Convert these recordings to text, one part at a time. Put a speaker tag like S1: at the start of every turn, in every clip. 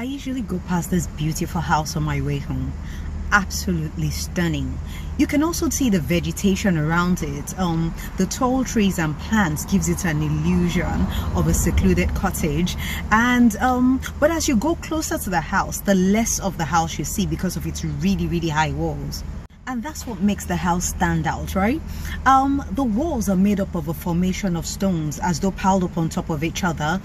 S1: I usually go past this beautiful house on my way home. Absolutely stunning. You can also see the vegetation around it. The tall trees and plants gives it an illusion of a secluded cottage. And but as you go closer to the house, the less of the house you see because of its really high walls. And that's what makes the house stand out, right? The walls are made up of a formation of stones as though piled up on top of each other,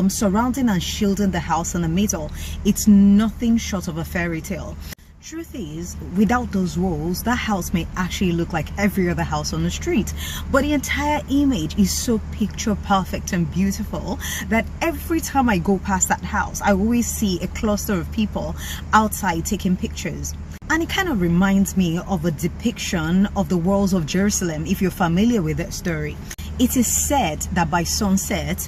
S1: surrounding and shielding the house in the middle. It's nothing short of a fairy tale. Truth is, without those walls, that house may actually look like every other house on the street. But the entire image is so picture perfect and beautiful that every time I go past that house, I always see a cluster of people outside taking pictures. And it kind of reminds me of a depiction of the walls of Jerusalem, if you're familiar with that story. It is said that by sunset,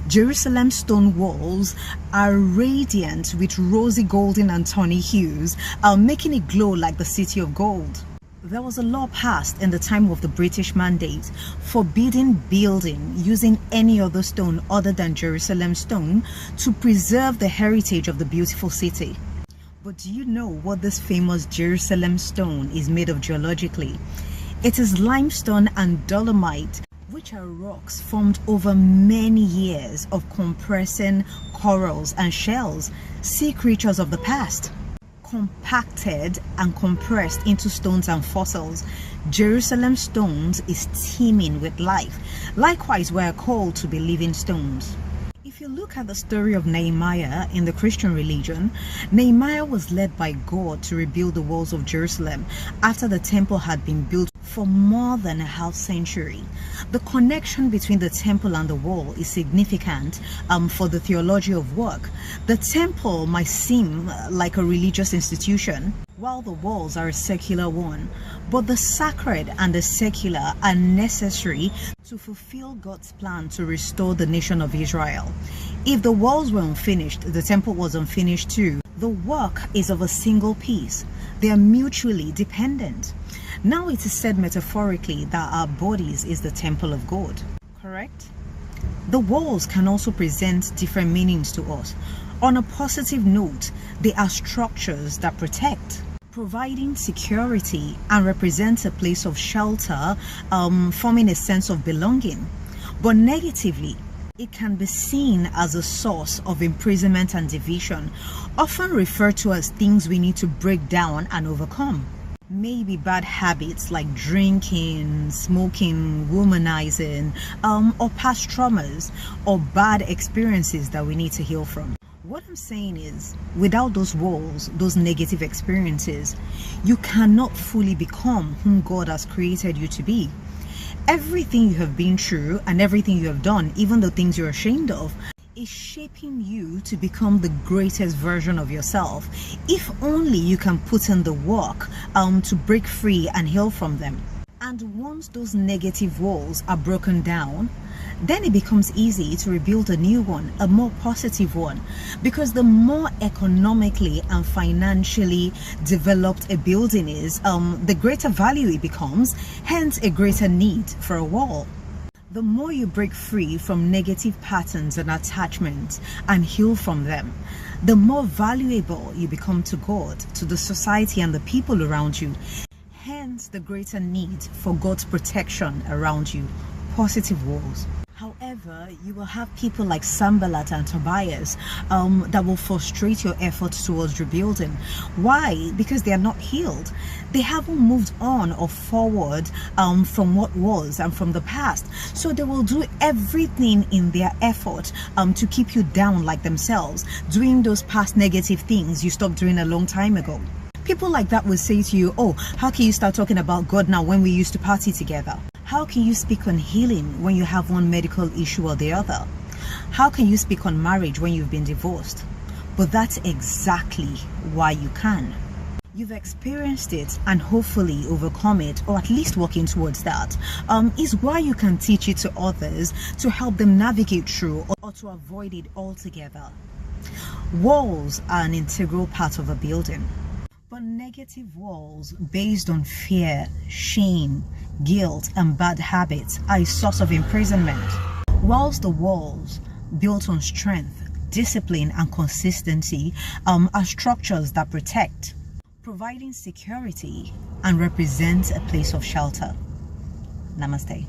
S1: Jerusalem's stone walls are radiant with rosy golden and tawny hues, making it glow like the city of gold. There was a law passed in the time of the British Mandate forbidding building using any other stone other than Jerusalem stone to preserve the heritage of the beautiful city. But do you know what this famous Jerusalem stone is made of geologically? It is limestone and dolomite, which are rocks formed over many years of compressing corals and shells, sea creatures of the past. Compacted and compressed into stones and fossils, Jerusalem stones is teeming with life. Likewise, we are called to be living stones. If you look at the story of Nehemiah in the Christian religion, Nehemiah was led by God to rebuild the walls of Jerusalem after the temple had been built for more than a half century. The connection between the temple and the wall is significant for the theology of work. The temple might seem like a religious institution, while the walls are a secular one, but the sacred and the secular are necessary to fulfill God's plan to restore the nation of Israel. If the walls were unfinished, the temple was unfinished too. The work is of a single piece. They are mutually dependent. Now it is said metaphorically that our bodies is the temple of God, correct? The walls can also present different meanings to us. On a positive note, they are structures that protect, providing security and represent a place of shelter, forming a sense of belonging. But negatively, it can be seen as a source of imprisonment and division, often referred to as things we need to break down and overcome. Maybe bad habits like drinking, smoking, womanizing, or past traumas or bad experiences that we need to heal from. What I'm saying is, without those walls, those negative experiences, you cannot fully become whom God has created you to be. Everything you have been through and everything you have done, even the things you're ashamed of, is shaping you to become the greatest version of yourself, if only you can put in the work to break free and heal from them. And once those negative walls are broken down, then it becomes easy to rebuild a new one, a more positive one, because the more economically and financially developed a building is, the greater value it becomes, hence a greater need for a wall. The more you break free from negative patterns and attachments and heal from them, the more valuable you become to God, to the society and the people around you. Hence the greater need for God's protection around you, positive walls. However, you will have people like Sanballat and Tobias that will frustrate your efforts towards rebuilding. Why? Because they are not healed. They haven't moved on or forward from what was and from the past. So they will do everything in their effort to keep you down like themselves, doing those past negative things you stopped doing a long time ago. People like that will say to you, oh, how can you start talking about God now when we used to party together? How can you speak on healing when you have one medical issue or the other? How can you speak on marriage when you've been divorced? But that's exactly why you can. You've experienced it and hopefully overcome it, or at least working towards that, is why you can teach it to others to help them navigate through or to avoid it altogether. Walls are an integral part of a building. But negative walls based on fear, shame, guilt, and bad habits are a source of imprisonment, whilst the walls built on strength, discipline and consistency are structures that protect, providing security and represent a place of shelter. Namaste.